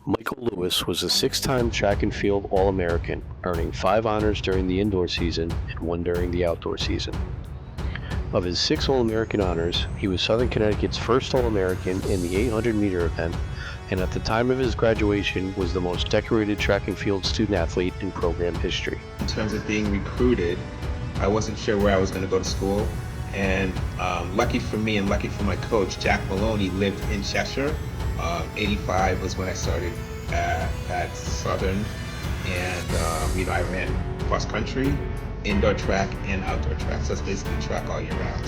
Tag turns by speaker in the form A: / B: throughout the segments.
A: Michael Lewis was a six-time track and field All-American, earning 5 honors during the indoor season and 1 during the outdoor season. Of his 6 All-American honors, he was Southern Connecticut's first All-American in the 800-meter event, and at the time of his graduation was the most decorated track and field student-athlete in program history.
B: In terms of being recruited, I wasn't sure where I was going to go to school, and lucky for me and lucky for my coach, Jack Maloney, lived in Cheshire. 85 was when I started at Southern, and I ran cross country, indoor track, and outdoor track. So it's basically track all year round.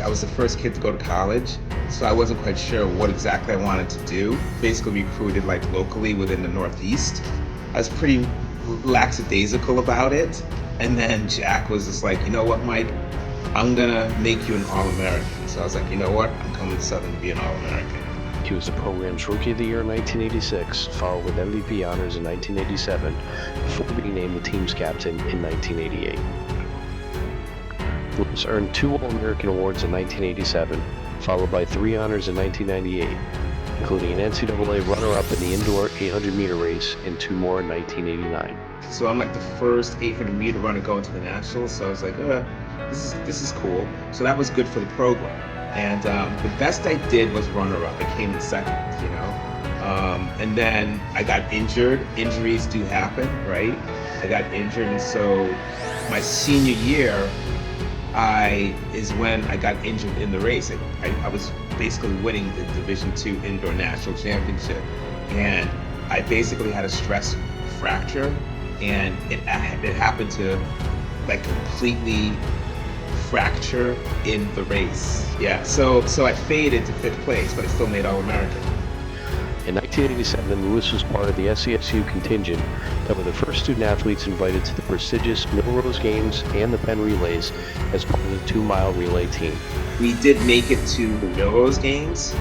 B: I was the first kid to go to college, so I wasn't quite sure what exactly I wanted to do. Basically recruited locally within the Northeast. I was pretty lackadaisical about it, and then Jack was just like, you know what, Mike, I'm gonna make you an All-American. So I was like, you know what, I'm coming to Southern to be an All-American.
A: He was the program's Rookie of the Year in 1986, followed with MVP honors in 1987, before being named the team's captain in 1988. Lewis earned 2 All-American awards in 1987, followed by 3 honors in 1998, including an NCAA runner-up in the indoor 800-meter race and 2 more in 1989.
B: So I'm like the first 800-meter runner going to the Nationals, so I was like, this is cool. So that was good for the program. And the best I did was runner-up. I came in second, and then I got injured. Injuries do happen, right? I got injured, and so my senior year is when I got injured in the race. I was basically winning the Division II Indoor National Championship, and I basically had a stress fracture, and it happened to completely fracture in the race. Yeah, so I faded to 5th place, but I still made All-American.
A: In 1987, Lewis was part of the SCSU contingent that were the first student athletes invited to the prestigious Millrose Games and the Penn Relays as part of the 2-mile relay team.
B: We did make it to the Millrose Games.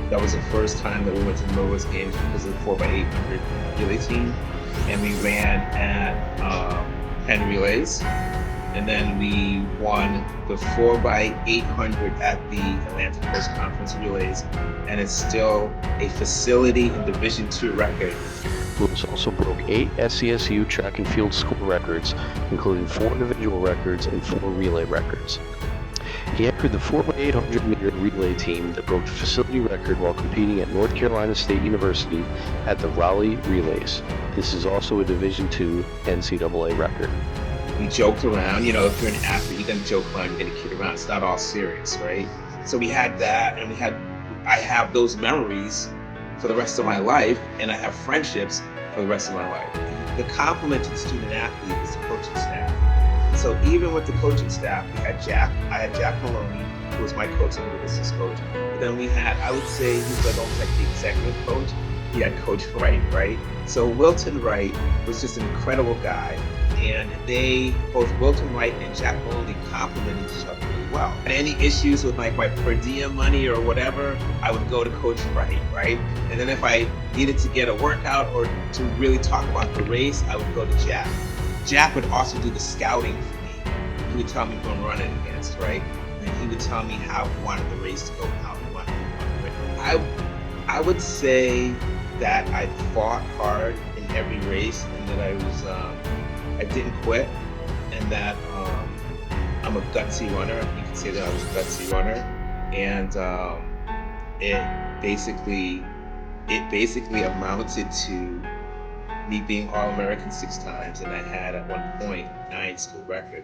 B: That was the first time that we went to the Millrose Games because of the 4x800 relay team, and we ran at Penn Relays. And then we won the 4x800 at the Atlantic Coast Conference Relays, and it's still a facility and Division II record.
A: Lewis also broke 8 SCSU track and field school records, including 4 individual records and 4 relay records. He entered the 4x800 meter relay team that broke the facility record while competing at North Carolina State University at the Raleigh Relays. This is also a Division II NCAA record.
B: We joked around, if you're an athlete, you're gonna joke around, you're gonna kid around. It's not all serious, right? So we had that, and I have those memories for the rest of my life, and I have friendships for the rest of my life. The compliment to the student athlete is the coaching staff. So even with the coaching staff, I had Jack Maloney, who was my coach and the business coach. But then we had, I would say, he was almost like the executive coach. He had Coach Wright, right? So Wilton Wright was just an incredible guy. And both Wilton Wright and Jack Maloney complimented each other really well. And any issues with my per diem money or whatever, I would go to Coach Wright, right? And then if I needed to get a workout or to really talk about the race, I would go to Jack. Jack would also do the scouting for me. He would tell me who I'm running against, right? And he would tell me how he wanted the race to go, how he wanted it. I would say that I fought hard in every race, and that I didn't quit, and that I'm a gutsy runner. You can say that I was a gutsy runner, and it basically amounted to me being All-American 6 times, and I had at one point 9 school record.